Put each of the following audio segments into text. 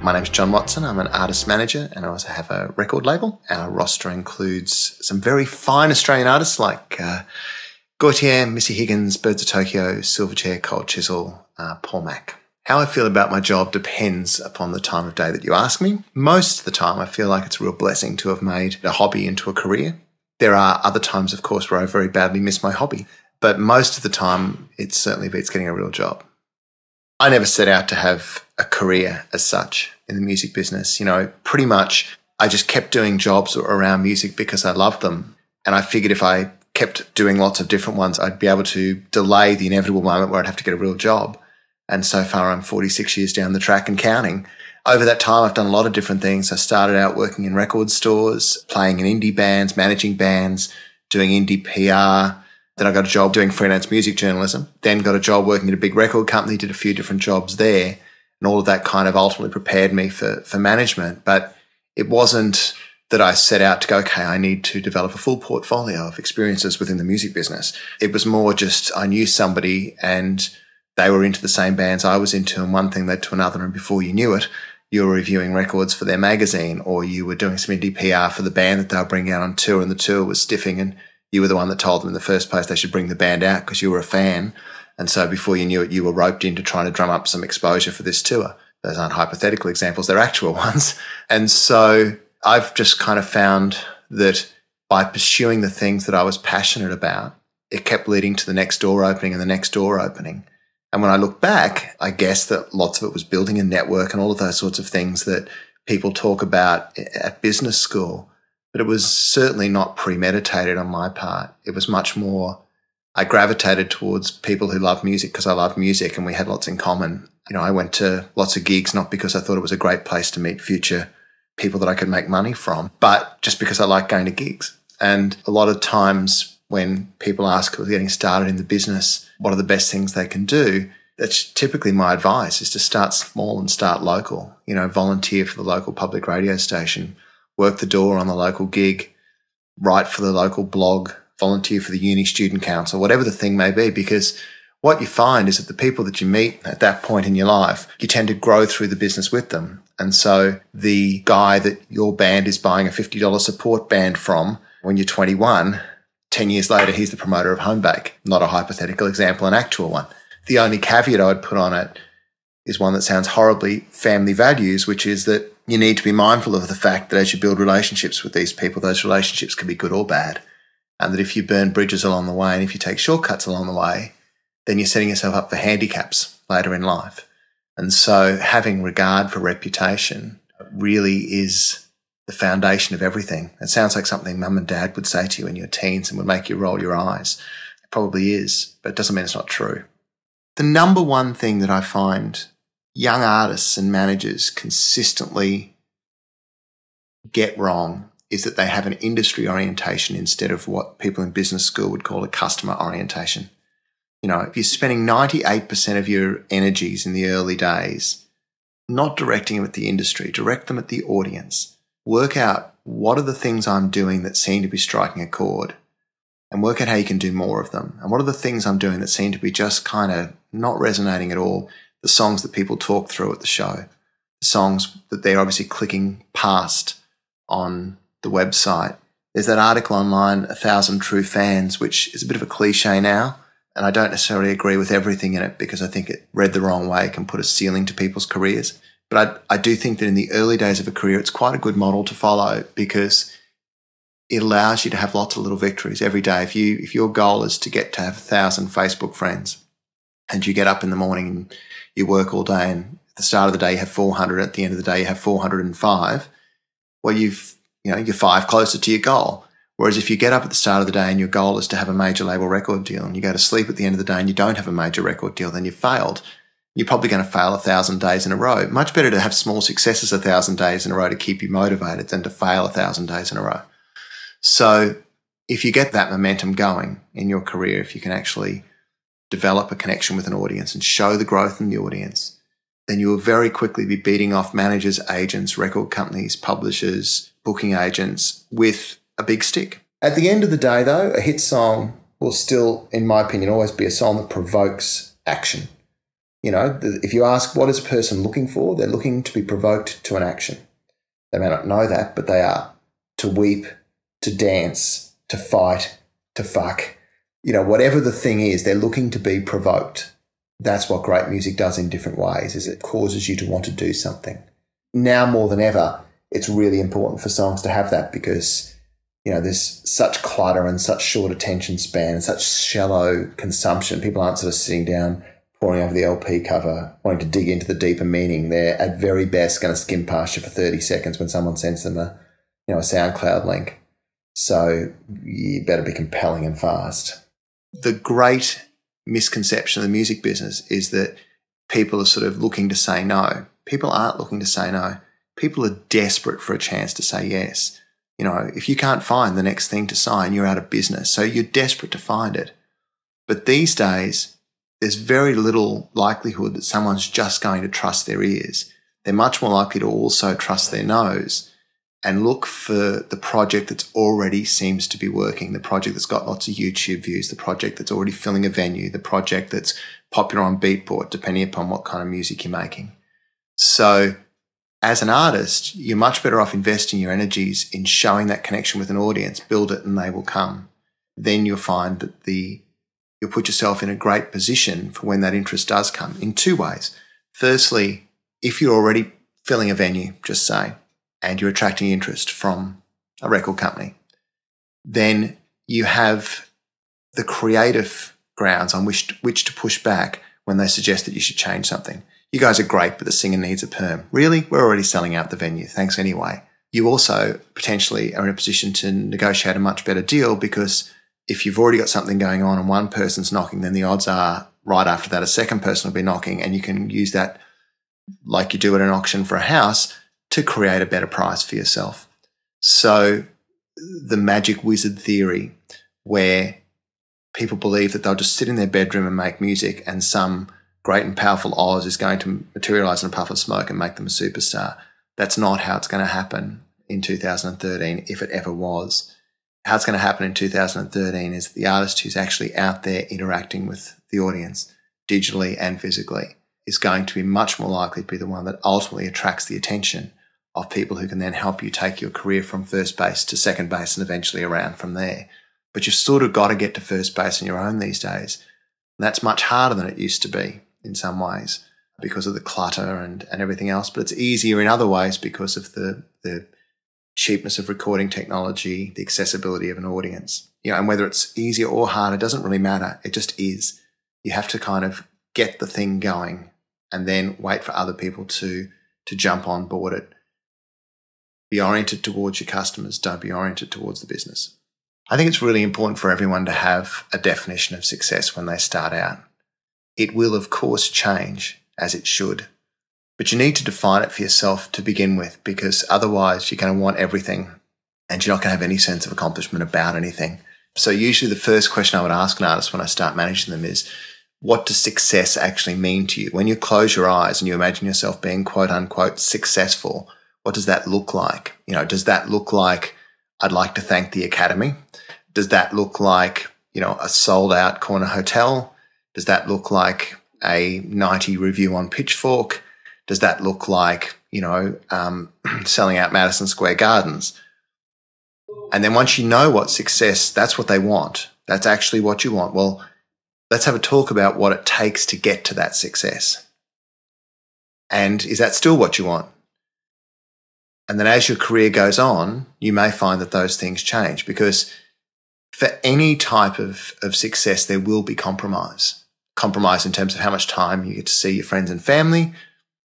My name's John Watson. I'm an artist manager and I also have a record label. Our roster includes some very fine Australian artists like Gautier, Missy Higgins, Birds of Tokyo, Silverchair, Cold Chisel, Paul Mac. How I feel about my job depends upon the time of day that you ask me. Most of the time I feel like it's a real blessing to have made a hobby into a career. There are other times, of course, where I very badly miss my hobby. But most of the time, it certainly beats getting a real job. I never set out to have a career as such in the music business. You know, pretty much I just kept doing jobs around music because I loved them. And I figured if I kept doing lots of different ones, I'd be able to delay the inevitable moment where I'd have to get a real job. And so far, I'm 46 years down the track and counting. Over that time, I've done a lot of different things. I started out working in record stores, playing in indie bands, managing bands, doing indie PR. Then I got a job doing freelance music journalism, then got a job working at a big record company, did a few different jobs there. And all of that kind of ultimately prepared me for management. But it wasn't that I set out to go, okay, I need to develop a full portfolio of experiences within the music business. It was more just I knew somebody and they were into the same bands I was into, and one thing led to another. And before you knew it, you were reviewing records for their magazine, or you were doing some indie PR for the band that they were bringing out on tour, and the tour was stiffing, and you were the one that told them in the first place they should bring the band out because you were a fan. And so before you knew it, you were roped into trying to drum up some exposure for this tour. Those aren't hypothetical examples, they're actual ones. And so I've just kind of found that by pursuing the things that I was passionate about, it kept leading to the next door opening and the next door opening. And when I look back, I guess that lots of it was building a network and all of those sorts of things that people talk about at business school. But it was certainly not premeditated on my part. It was much more, I gravitated towards people who love music because I love music and we had lots in common. You know, I went to lots of gigs, not because I thought it was a great place to meet future people that I could make money from, but just because I like going to gigs. And a lot of times when people ask who's getting started in the business, what are the best things they can do? That's typically my advice, is to start small and start local. You know, volunteer for the local public radio station, work the door on the local gig, write for the local blog, volunteer for the uni student council, whatever the thing may be, because what you find is that the people that you meet at that point in your life, you tend to grow through the business with them. And so the guy that your band is buying a $50 support band from when you're 21, 10 years later, he's the promoter of Homebake. Not a hypothetical example, an actual one. The only caveat I would put on it is one that sounds horribly family values, which is that you need to be mindful of the fact that as you build relationships with these people, those relationships can be good or bad. And that if you burn bridges along the way and if you take shortcuts along the way, then you're setting yourself up for handicaps later in life. And so having regard for reputation really is the foundation of everything. It sounds like something mum and dad would say to you in your teens and would make you roll your eyes. It probably is, but it doesn't mean it's not true. The number one thing that I find young artists and managers consistently get wrong is that they have an industry orientation instead of what people in business school would call a customer orientation. You know, if you're spending 98% of your energies in the early days not directing them at the industry, direct them at the audience. Work out what are the things I'm doing that seem to be striking a chord, and work out how you can do more of them. And what are the things I'm doing that seem to be just kind of not resonating at all? The songs that people talk through at the show, the songs that they're obviously clicking past on the website. There's that article online, 1,000 True Fans, which is a bit of a cliche now. And I don't necessarily agree with everything in it because I think it read the wrong way can put a ceiling to people's careers. But I do think that in the early days of a career, it's quite a good model to follow because it allows you to have lots of little victories every day. If your goal is to get to have 1,000 Facebook friends and you get up in the morning and you work all day and at the start of the day you have 400, at the end of the day you have 405, well, you're 5 closer to your goal. Whereas if you get up at the start of the day and your goal is to have a major label record deal and you go to sleep at the end of the day and you don't have a major record deal, then you've failed. You're probably going to fail 1,000 days in a row. Much better to have small successes 1,000 days in a row to keep you motivated than to fail 1,000 days in a row. So if you get that momentum going in your career, if you can actually develop a connection with an audience and show the growth in the audience, then you will very quickly be beating off managers, agents, record companies, publishers, booking agents with a big stick. At the end of the day, though, a hit song will still, in my opinion, always be a song that provokes action. If you ask what is a person looking for, they're looking to be provoked to an action. They may not know that, but they are. To weep, to dance, to fight, to fuck. Whatever the thing is, they're looking to be provoked. That's what great music does in different ways, is it causes you to want to do something. Now more than ever, it's really important for songs to have that because, there's such clutter and such short attention span and such shallow consumption. People aren't sort of sitting down, poring over the LP cover, wanting to dig into the deeper meaning. They're at very best going to skim past you for 30 seconds when someone sends them a SoundCloud link. So you better be compelling and fast. The great misconception of the music business is that people are sort of looking to say no. People aren't looking to say no. People are desperate for a chance to say yes. If you can't find the next thing to sign, you're out of business. So you're desperate to find it. But these days, there's very little likelihood that someone's just going to trust their ears. They're much more likely to also trust their nose and look for the project that's already seems to be working, the project that's got lots of YouTube views, the project that's already filling a venue, the project that's popular on Beatport, depending upon what kind of music you're making. So as an artist, you're much better off investing your energies in showing that connection with an audience, build it and they will come. Then you'll find that you'll put yourself in a great position for when that interest does come in two ways. Firstly, if you're already filling a venue, just say, and you're attracting interest from a record company, then you have the creative grounds on which to push back when they suggest that you should change something. You guys are great, but the singer needs a perm. Really? We're already selling out the venue. Thanks anyway. You also potentially are in a position to negotiate a much better deal because if you've already got something going on and one person's knocking, then the odds are right after that a second person will be knocking, and you can use that like you do at an auction for a house to create a better price for yourself. So the magic wizard theory where people believe that they'll just sit in their bedroom and make music and some great and powerful Oz is going to materialize in a puff of smoke and make them a superstar. That's not how it's going to happen in 2013, if it ever was. How it's going to happen in 2013 is the artist who's actually out there interacting with the audience digitally and physically is going to be much more likely to be the one that ultimately attracts the attention of people who can then help you take your career from first base to second base and eventually around from there. But you've sort of got to get to first base on your own these days. And that's much harder than it used to be in some ways because of the clutter and everything else. But it's easier in other ways because of the cheapness of recording technology, the accessibility of an audience. And whether it's easier or harder, it doesn't really matter. It just is. You have to kind of get the thing going and then wait for other people to jump on board it. Be oriented towards your customers. Don't be oriented towards the business. I think it's really important for everyone to have a definition of success when they start out. It will, of course, change, as it should. But you need to define it for yourself to begin with, because otherwise you're going to want everything and you're not going to have any sense of accomplishment about anything. So usually the first question I would ask an artist when I start managing them is, what does success actually mean to you? When you close your eyes and you imagine yourself being quote unquote successful, what does that look like? Does that look like I'd like to thank the Academy? Does that look like, a sold out corner hotel? Does that look like a 90 review on Pitchfork? Does that look like, selling out Madison Square Gardens? And then once you know what success, that's what they want. That's actually what you want. Well, let's have a talk about what it takes to get to that success. And is that still what you want? And then as your career goes on, you may find that those things change, because for any type of success, there will be compromise. Compromise in terms of how much time you get to see your friends and family,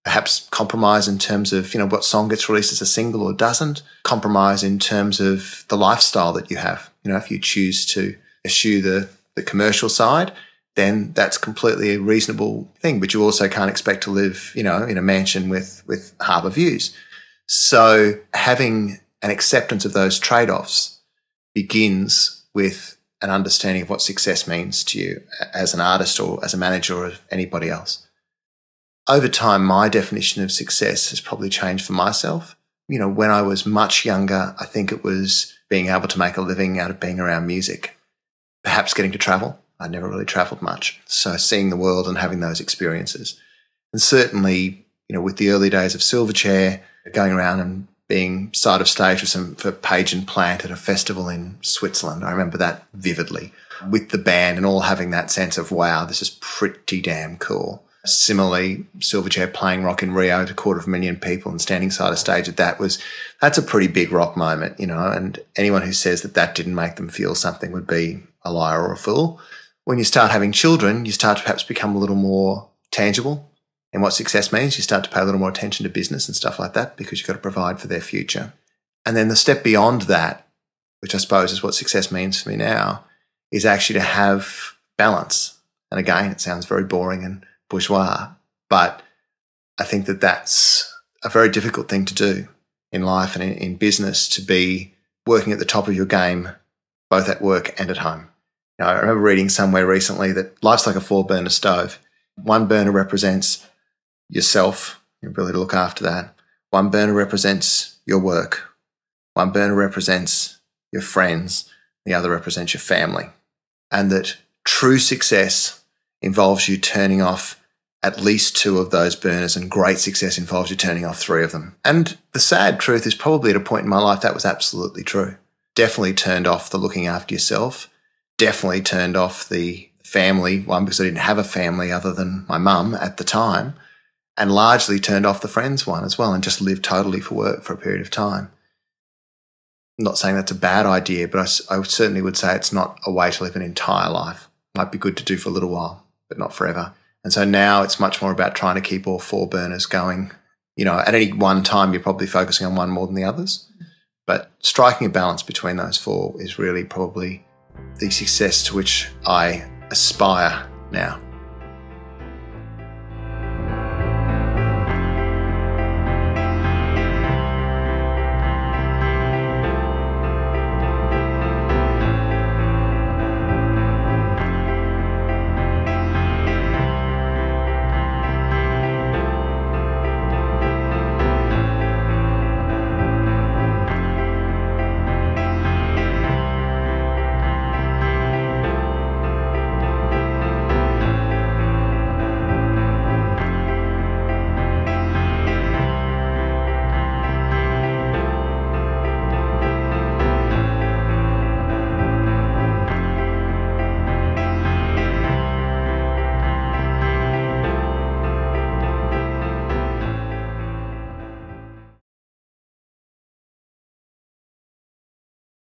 perhaps compromise in terms of, what song gets released as a single or doesn't, compromise in terms of the lifestyle that you have. If you choose to eschew the commercial side, then that's completely a reasonable thing. But you also can't expect to live, in a mansion with harbour views. So having an acceptance of those trade-offs begins with an understanding of what success means to you as an artist or as a manager or anybody else. Over time, my definition of success has probably changed for myself. When I was much younger, I think it was being able to make a living out of being around music, perhaps getting to travel. I'd never really travelled much. So seeing the world and having those experiences. And certainly, with the early days of Silverchair, going around and being side of stage for Page and Plant at a festival in Switzerland. I remember that vividly, with the band and all having that sense of, wow, this is pretty damn cool. Similarly, Silverchair playing Rock in Rio to 250,000 people and standing side of stage at that's a pretty big rock moment, and anyone who says that didn't make them feel something would be a liar or a fool. When you start having children, you start to perhaps become a little more tangible in what success means. You start to pay a little more attention to business and stuff like that because you've got to provide for their future. And then the step beyond that, which I suppose is what success means for me now, is actually to have balance. And again, it sounds very boring and bourgeois, but I think that's a very difficult thing to do in life and in business, to be working at the top of your game, both at work and at home. I remember reading somewhere recently that life's like a 4-burner stove. One burner represents yourself, your ability to look after that. One burner represents your work. One burner represents your friends. The other represents your family. And that true success involves you turning off at least 2 of those burners, and great success involves you turning off 3 of them. And the sad truth is, probably at a point in my life that was absolutely true. Definitely turned off the looking after yourself. Definitely turned off the family one, because I didn't have a family other than my mum at the time, and largely turned off the friends one as well, and just lived totally for work for a period of time. I'm not saying that's a bad idea, but I certainly would say it's not a way to live an entire life. Might be good to do for a little while, but not forever. And so now it's much more about trying to keep all 4 burners going. At any one time, you're probably focusing on one more than the others, but striking a balance between those 4 is really probably the success to which I aspire now.